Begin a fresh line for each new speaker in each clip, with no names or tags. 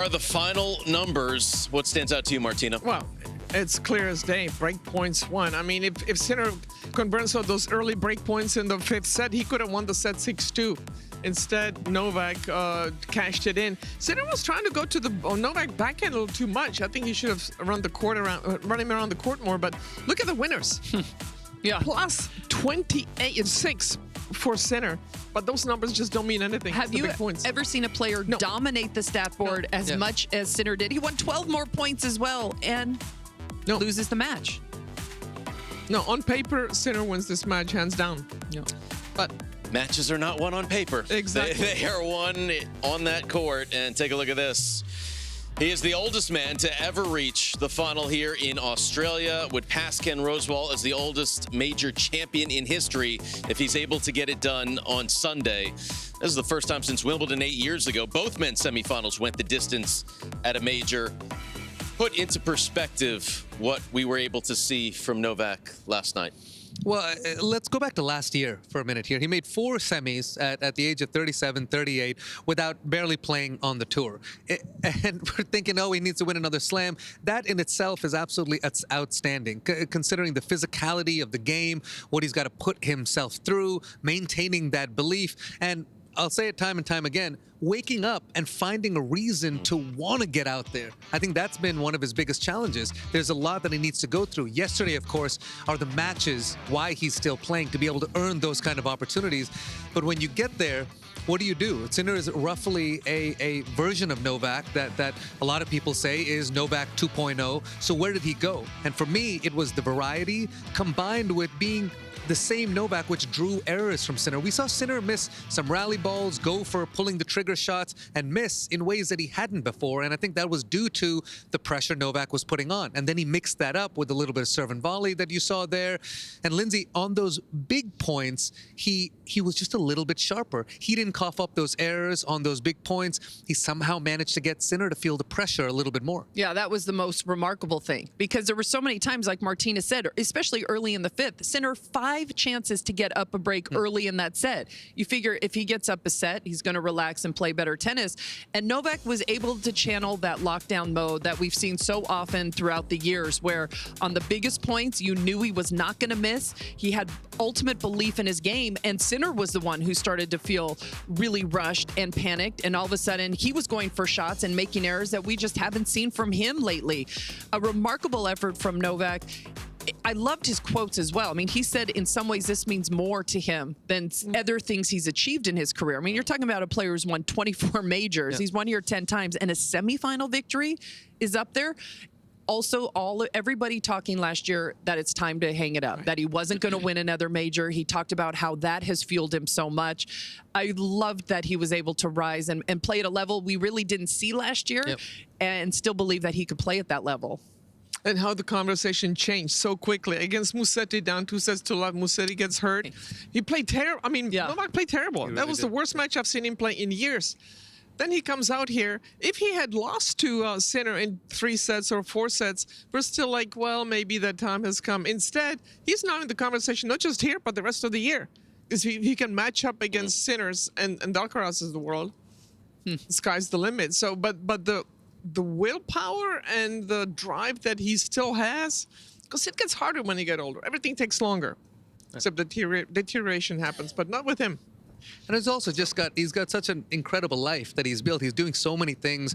Are the final numbers? What stands out to you, Martina?
Well, it's clear as day. Break points won. I mean, if Sinner converts on those early break points in the fifth set, he could have won the set 6-2. Instead, Novak cashed it in. Sinner was trying to go to the Novak backhand a little too much. I think he should have run him around the court more. But look at the winners.
Yeah.
Plus 28-6 for Sinner. But those numbers just don't mean anything.
Have you ever seen a player dominate the stat board as much as Sinner did? He won 12 more points as well and loses the match.
No, on paper, Sinner wins this match hands down.
Yeah.
But
matches are not won on paper.
Exactly.
They are won on that court. And take a look at this. He is the oldest man to ever reach the final here in Australia, would pass Ken Rosewall as the oldest major champion in history if he's able to get it done on Sunday. This is the first time since Wimbledon 8 years ago. Both men's semifinals went the distance at a major. Put into perspective what we were able to see from Novak last night.
Well, let's go back to last year for a minute here. He made 4 semis at the age of 37, 38 without barely playing on the tour. And we're thinking, oh, he needs to win another slam. That in itself is absolutely outstanding, considering the physicality of the game, what he's got to put himself through, maintaining that belief. And I'll say it time and time again, waking up and finding a reason to want to get out there. I think that's been one of his biggest challenges. There's a lot that he needs to go through. Yesterday, of course, are the matches, why he's still playing, to be able to earn those kind of opportunities. But when you get there, what do? Sinner is roughly a version of Novak that a lot of people say is Novak 2.0. So where did he go? And for me, it was the variety combined with being the same Novak, which drew errors from Sinner. We saw Sinner miss some rally balls, go for pulling the trigger shots, and miss in ways that he hadn't before. And I think that was due to the pressure Novak was putting on. And then he mixed that up with a little bit of serve and volley that you saw there. And Lindsay, on those big points, he was just a little bit sharper. He didn't cough up those errors on those big points. He somehow managed to get Sinner to feel the pressure a little bit more.
Yeah, that was the most remarkable thing, because there were so many times, like Martina said, especially early in the fifth, Sinner 5 chances to get up a break early in that set. You figure if he gets up a set, he's going to relax and play better tennis. And Novak was able to channel that lockdown mode that we've seen so often throughout the years, where on the biggest points, you knew he was not going to miss. He had ultimate belief in his game, and Sinner was the one who started to feel really rushed and panicked, and all of a sudden he was going for shots and making errors that we just haven't seen from him lately. A remarkable effort from Novak. I loved his quotes as well. I mean, he said in some ways this means more to him than other things he's achieved in his career. I mean, you're talking about a player who's won 24 majors. He's won here 10 times, and a semifinal victory is up there. Also, everybody talking last year that it's time to hang it up, that he wasn't going to win another major. He talked about how that has fueled him so much. I loved that he was able to rise and play at a level we really didn't see last year, and still believe that he could play at that level.
And how the conversation changed so quickly. Against Musetti, down 2-0. Musetti gets hurt. He played terrible. I mean, Novak played terrible. That was the worst match I've seen him play in years. Then he comes out here. If he had lost to Sinner in 3 sets or 4 sets, we're still like, well, maybe that time has come. Instead, he's not in the conversation, not just here, but the rest of the year. Because he can match up against Sinners and Alcaraz is the world. The sky's the limit. So, but the willpower and the drive that he still has, because it gets harder when you get older. Everything takes longer, except deterioration happens, but not with him.
And it's also he's got such an incredible life that he's built. He's doing so many things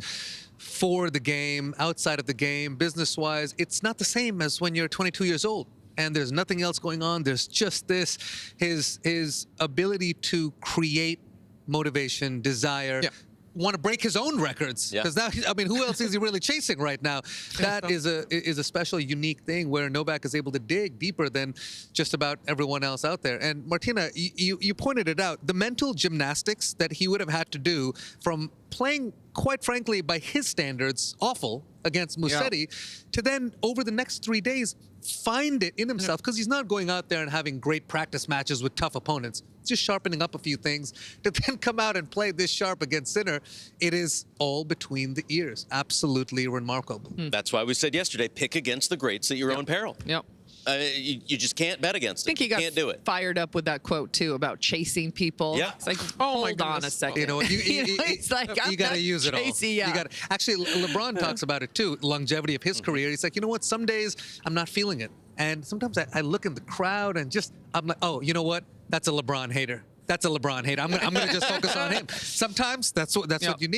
for the game, outside of the game, business-wise. It's not the same as when you're 22 years old and there's nothing else going on. There's just this, his ability to create motivation, desire, want to break his own records, because now, I mean, who else is he really chasing right now? That is a special, unique thing where Novak is able to dig deeper than just about everyone else out there. And Martina, you pointed it out, the mental gymnastics that he would have had to do from playing, quite frankly, by his standards, awful against Musetti, to then over the next 3 days find it in himself, because he's not going out there and having great practice matches with tough opponents. Just sharpening up a few things to then come out and play this sharp against Sinner. It is all between the ears. Absolutely remarkable.
That's why we said yesterday, pick against the greats at your own peril.
Yep.
You just can't bet against
I think
it.
he got
Can't do it.
fired up with that quote too about chasing people.
Yeah.
It's like,
Oh, my
hold on a
goodness.
second.
You know what?
It's like, I'm
you got to
not
use it all.
chasing, yeah.
You got actually, LeBron talks about it too. Longevity of his career. He's like, you know what? Some days I'm not feeling it, and sometimes I look in the crowd and I'm like, oh, you know what? That's a LeBron hater. That's a LeBron hater. I'm gonna just focus on him. Sometimes that's what you need.